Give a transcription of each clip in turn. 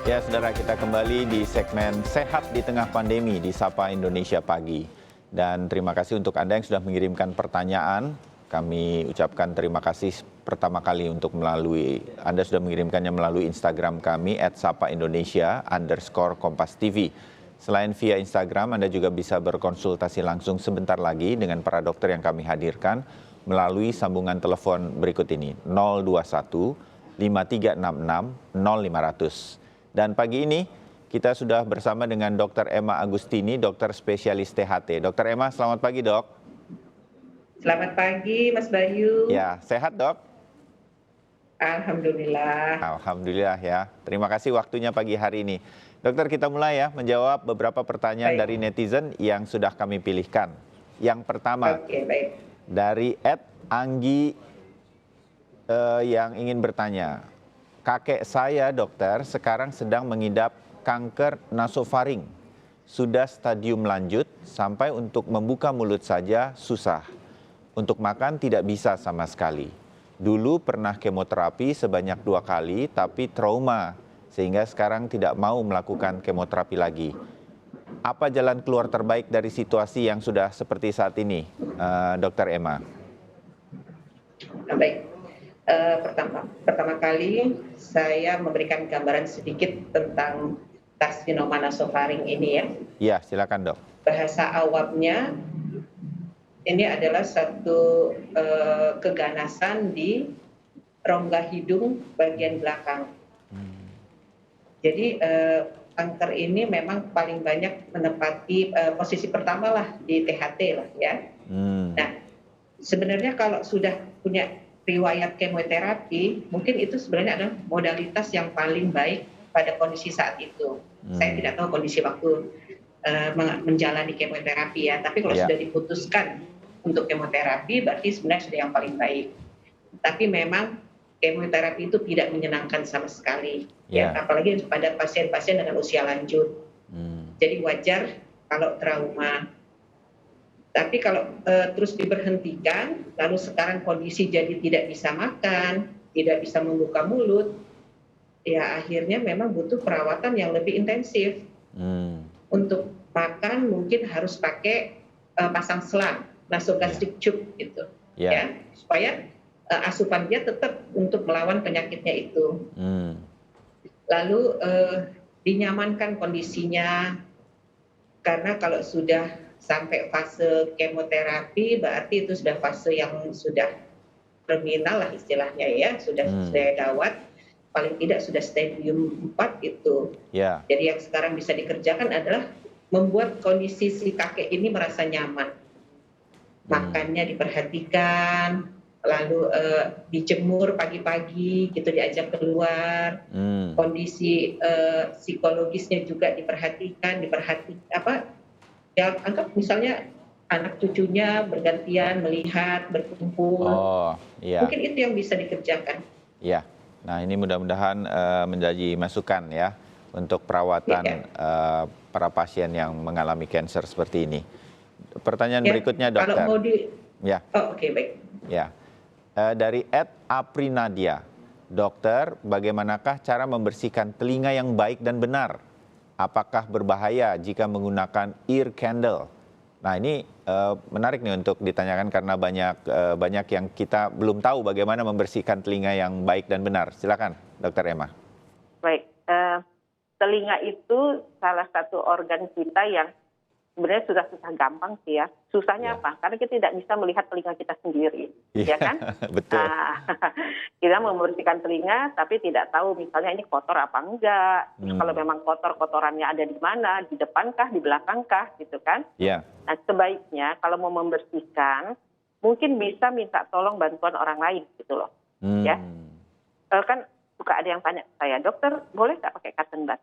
Ya, saudara, kita kembali di segmen Sehat di Tengah Pandemi di Sapa Indonesia Pagi. Dan terima kasih untuk Anda yang sudah mengirimkan pertanyaan. Kami ucapkan terima kasih pertama kali untuk Anda sudah mengirimkannya melalui Instagram kami @sapaindonesia_kompas.tv. Selain via Instagram, Anda juga bisa berkonsultasi langsung sebentar lagi dengan para dokter yang kami hadirkan melalui sambungan telepon berikut ini, 021 5366 0500. Dan pagi ini kita sudah bersama dengan Dr. Emma Agustini, dokter spesialis THT. Dr. Emma, selamat pagi, Dok. Selamat pagi, Mas Bayu. Ya, sehat, Dok? Alhamdulillah. Alhamdulillah ya. Terima kasih waktunya pagi hari ini. Dokter, kita mulai ya menjawab beberapa pertanyaan dari netizen yang sudah kami pilihkan. Yang pertama, baik. dari @anggi yang ingin bertanya. Kakek saya, dokter, sekarang sedang mengidap kanker nasofaring. Sudah stadium lanjut, sampai untuk membuka mulut saja susah. Untuk makan tidak bisa sama sekali. Dulu pernah kemoterapi sebanyak 2 kali, tapi trauma, sehingga sekarang tidak mau melakukan kemoterapi lagi. Apa jalan keluar terbaik dari situasi yang sudah seperti saat ini, Dokter Emma? Baik. Pertama kali saya memberikan gambaran sedikit tentang karsinoma nasofaring ini ya. Ya, silakan, Dok. Bahasa awamnya ini adalah satu keganasan di rongga hidung bagian belakang. Jadi kanker ini memang paling banyak menempati posisi pertama lah di THT lah ya. Nah, sebenarnya kalau sudah punya riwayat kemoterapi, mungkin itu sebenarnya adalah modalitas yang paling baik pada kondisi saat itu. Saya tidak tahu kondisi waktu menjalani kemoterapi ya, tapi kalau sudah diputuskan untuk kemoterapi, berarti sebenarnya sudah yang paling baik. Tapi memang kemoterapi itu tidak menyenangkan sama sekali, ya, apalagi pada pasien-pasien dengan usia lanjut. Jadi wajar kalau trauma. Tapi kalau terus diberhentikan, lalu sekarang kondisi jadi tidak bisa makan, tidak bisa membuka mulut, ya akhirnya memang butuh perawatan yang lebih intensif. Untuk makan mungkin harus pakai pasang selang, nasogastric tube gitu, ya, supaya asupan dia tetap untuk melawan penyakitnya itu. Lalu dinyamankan kondisinya, karena kalau sudah sampai fase kemoterapi berarti itu sudah fase yang sudah terminal lah istilahnya ya, sudah gawat, paling tidak sudah stadium 4 itu. Jadi yang sekarang bisa dikerjakan adalah membuat kondisi si kakek ini merasa nyaman. Makannya diperhatikan, lalu dijemur pagi-pagi gitu, diajak keluar. Kondisi psikologisnya juga diperhatikan ya, anggap misalnya anak cucunya bergantian melihat, berkumpul. Mungkin itu yang bisa dikerjakan. Ya, nah ini mudah-mudahan menjadi masukan ya untuk perawatan para pasien yang mengalami kanker seperti ini. Pertanyaan berikutnya, dokter. Kalau mau baik. Ya, dari @aprinadia, dokter, bagaimanakah cara membersihkan telinga yang baik dan benar? Apakah berbahaya jika menggunakan ear candle? Nah, ini menarik nih untuk ditanyakan karena banyak yang kita belum tahu bagaimana membersihkan telinga yang baik dan benar. Silakan, Dokter Emma. Baik, telinga itu salah satu organ kita yang sebenarnya sudah susah gampang sih ya. Susahnya apa? Karena kita tidak bisa melihat telinga kita sendiri, ya kan? Betul. Kita membersihkan telinga, tapi tidak tahu misalnya ini kotor apa enggak. Kalau memang kotorannya ada di mana, di depankah, di belakangkah, gitu kan? Nah, sebaiknya kalau mau membersihkan, mungkin bisa minta tolong bantuan orang lain, gitu loh. Ya, kan suka ada yang tanya ke saya, dokter, boleh nggak pakai cotton bud?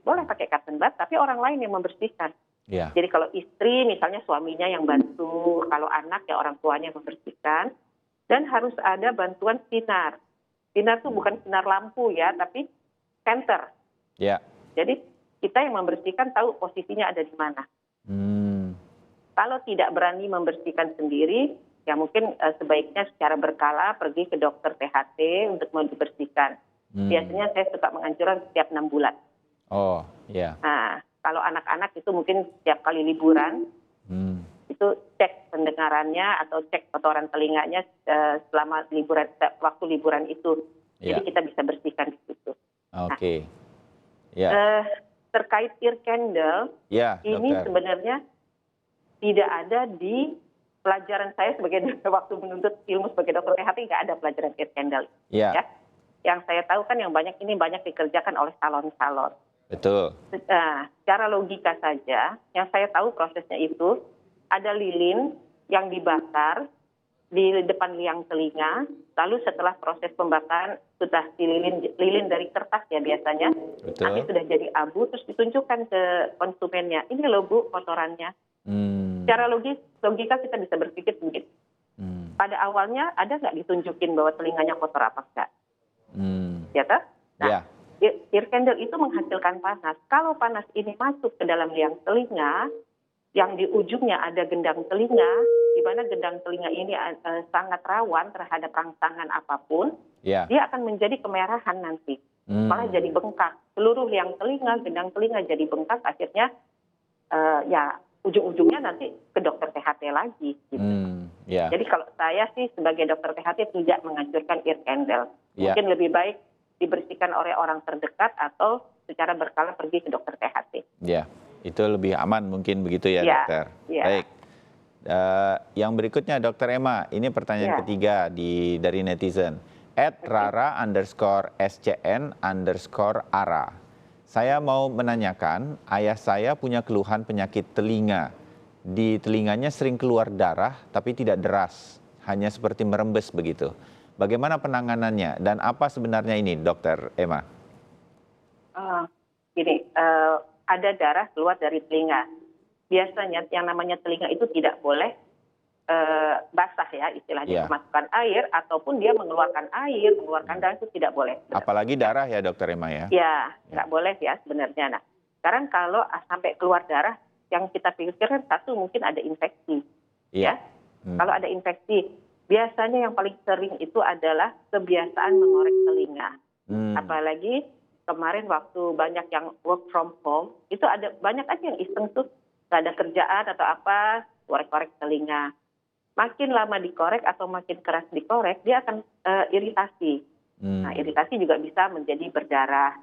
Boleh pakai cotton bud, tapi orang lain yang membersihkan. Jadi kalau istri, misalnya suaminya yang bantu, kalau anak ya orang tuanya yang membersihkan, dan harus ada bantuan sinar. Sinar itu bukan sinar lampu ya, tapi senter. Jadi kita yang membersihkan tahu posisinya ada di mana. Kalau tidak berani membersihkan sendiri, ya mungkin sebaiknya secara berkala pergi ke dokter THT untuk mau dibersihkan. Biasanya saya suka menganjurkan setiap 6 bulan. Oh, ya. Nah, kalau anak-anak itu mungkin setiap kali liburan, itu cek pendengarannya atau cek kotoran telinganya selama liburan, waktu liburan itu. Jadi kita bisa bersihkan di situ. Oke. Terkait ear candle, ini dokter. sebenarnya tidak ada di pelajaran saya sebagai waktu menuntut ilmu sebagai dokter THT, nggak ada pelajaran ear candle. Ya. Yang saya tahu kan yang banyak dikerjakan oleh salon-salon. Betul. Secara logika saja, yang saya tahu prosesnya itu ada lilin yang dibakar di depan liang telinga, lalu setelah proses pembakaran sudah lilin dari kertas ya biasanya, tapi sudah jadi abu, terus ditunjukkan ke konsumennya, ini loh Bu kotorannya. Secara logika kita bisa berpikir begitu. Pada awalnya ada nggak ditunjukin bahwa telinganya kotor apa enggak? Ya toh? Nah, ear candle itu menghasilkan panas. Kalau panas ini masuk ke dalam liang telinga, yang di ujungnya ada gendang telinga, di mana gendang telinga ini sangat rawan terhadap rangsangan apapun, dia akan menjadi kemerahan nanti. Malah jadi bengkak. Seluruh liang telinga, gendang telinga jadi bengkak, akhirnya ujung-ujungnya nanti ke dokter THT lagi. Gitu. Jadi kalau saya sih sebagai dokter THT tidak menganjurkan ear candle. Mungkin lebih baik dibersihkan oleh orang terdekat atau secara berkala pergi ke dokter THT. Itu lebih aman mungkin begitu ya dokter. Baik. Yang berikutnya Dokter Emma, ini pertanyaan ketiga dari netizen. @rara_scn_ara. Saya mau menanyakan, ayah saya punya keluhan penyakit telinga. Di telinganya sering keluar darah tapi tidak deras, hanya seperti merembes begitu. Bagaimana penanganannya dan apa sebenarnya ini Dokter Emma? Ada darah keluar dari telinga. Biasanya yang namanya telinga itu tidak boleh basah ya istilahnya, memasukkan air ataupun dia mengeluarkan air, mengeluarkan darah itu tidak boleh. Apalagi darah ya Dokter Emma ya? Nggak boleh ya sebenarnya. Nah, sekarang kalau sampai keluar darah, yang kita pikirkan satu mungkin ada infeksi. Kalau ada infeksi, biasanya yang paling sering itu adalah kebiasaan mengorek telinga. Apalagi kemarin waktu banyak yang work from home, itu ada banyak aja yang iseng tuh, nggak ada kerjaan atau apa, korek-korek telinga. Makin lama dikorek atau makin keras dikorek, dia akan iritasi. Nah, iritasi juga bisa menjadi berdarah.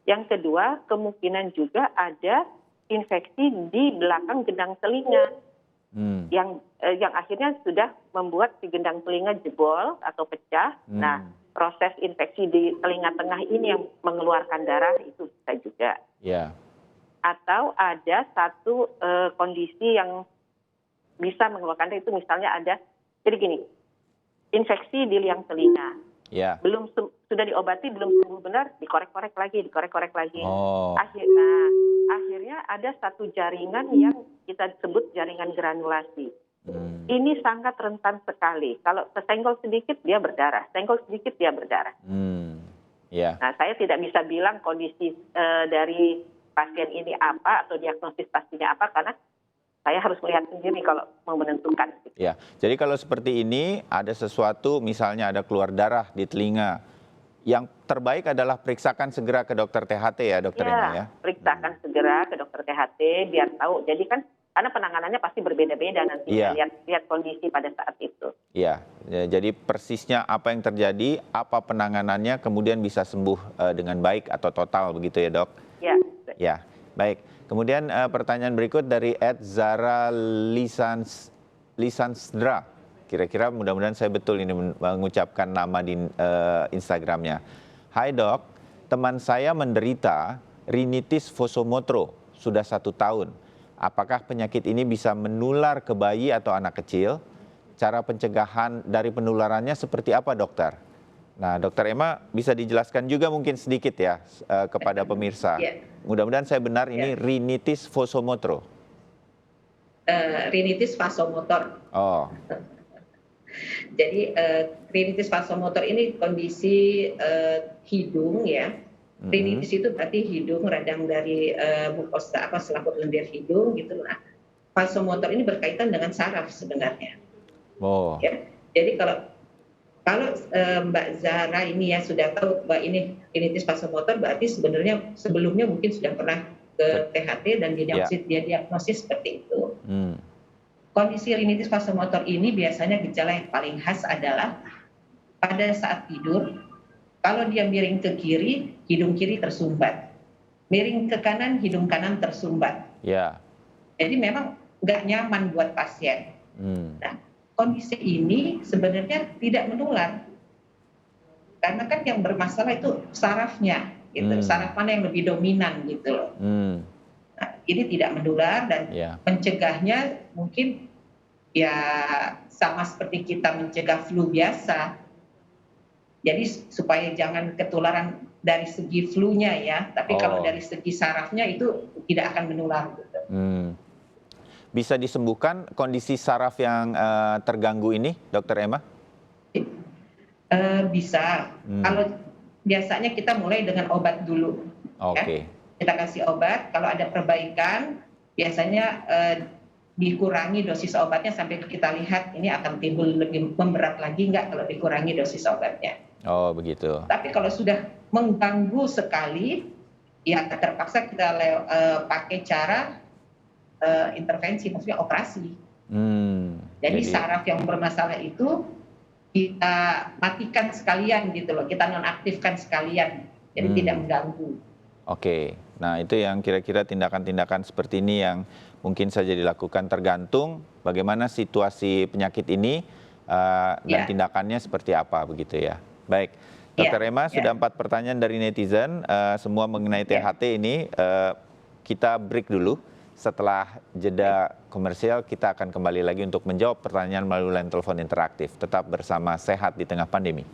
Yang kedua, kemungkinan juga ada infeksi di belakang gendang telinga. Yang akhirnya sudah membuat si gendang telinga jebol atau pecah. Nah, proses infeksi di telinga tengah ini yang mengeluarkan darah itu bisa juga. Atau ada satu kondisi yang bisa mengeluarkan darah itu misalnya ada, jadi gini, infeksi di liang telinga. Belum sudah diobati, belum sembuh benar, dikorek-korek lagi. Akhirnya ada satu jaringan yang kita sebut jaringan granulasi. Ini sangat rentan sekali. Kalau tersenggol sedikit dia berdarah, senggol sedikit dia berdarah. Nah, saya tidak bisa bilang kondisi dari pasien ini apa atau diagnosis pastinya apa karena saya harus melihat sendiri kalau mau menentukan. Jadi kalau seperti ini ada sesuatu misalnya ada keluar darah di telinga, yang terbaik adalah periksakan segera ke dokter THT ya Dokter Emma ya? Periksakan segera ke dokter THT biar tahu. Jadi kan karena penanganannya pasti berbeda-beda nanti lihat kondisi pada saat itu. Jadi persisnya apa yang terjadi, apa penanganannya, kemudian bisa sembuh dengan baik atau total begitu ya dok? Baik. Kemudian pertanyaan berikut dari @zara_lisansdra. Kira-kira mudah-mudahan saya betul ini mengucapkan nama di Instagramnya. Hai dok, teman saya menderita rinitis vasomotor sudah 1 tahun. Apakah penyakit ini bisa menular ke bayi atau anak kecil? Cara pencegahan dari penularannya seperti apa dokter? Nah Dokter Emma bisa dijelaskan juga mungkin sedikit ya kepada pemirsa. Mudah-mudahan saya benar ini rinitis vasomotor. Rinitis vasomotor. Jadi rinitis vasomotor ini kondisi hidung ya. Rinitis itu berarti hidung, radang dari mukosa selaput lendir hidung gitu. Nah, vasomotor ini berkaitan dengan saraf sebenarnya. Jadi kalau Kalau Mbak Zahra ini ya sudah tahu Mbak ini rinitis vasomotor, berarti sebenarnya sebelumnya mungkin sudah pernah ke THT dan dia diagnosis seperti itu. Kondisi rinitis vasomotor ini biasanya gejala yang paling khas adalah pada saat tidur, kalau dia miring ke kiri, hidung kiri tersumbat. Miring ke kanan, hidung kanan tersumbat. Jadi memang nggak nyaman buat pasien. Nah, kondisi ini sebenarnya tidak menular. Karena kan yang bermasalah itu sarafnya, gitu. Saraf mana yang lebih dominan gitu loh. Nah, ini tidak menular dan mencegahnya mungkin ya sama seperti kita mencegah flu biasa. Jadi supaya jangan ketularan dari segi flu-nya ya, tapi kalau dari segi sarafnya itu tidak akan menular. Gitu. Bisa disembuhkan kondisi saraf yang terganggu ini, Dokter Emma? Bisa. Kalau biasanya kita mulai dengan obat dulu. Ya. Kita kasih obat. Kalau ada perbaikan, biasanya dikurangi dosis obatnya sampai kita lihat ini akan timbul lebih memberat lagi nggak kalau dikurangi dosis obatnya. Oh begitu. Tapi kalau sudah mengganggu sekali, ya terpaksa kita pakai cara intervensi, maksudnya operasi. Jadi saraf yang bermasalah itu kita matikan sekalian gitu loh, kita nonaktifkan sekalian, jadi tidak mengganggu. Nah itu yang kira-kira tindakan-tindakan seperti ini yang mungkin saja dilakukan tergantung bagaimana situasi penyakit ini dan tindakannya seperti apa begitu ya. Baik, Dokter Emma sudah 4 pertanyaan dari netizen, semua mengenai THT ini. Kita break dulu. Setelah jeda komersial, kita akan kembali lagi untuk menjawab pertanyaan melalui line telepon interaktif. Tetap bersama Sehat di Tengah Pandemi.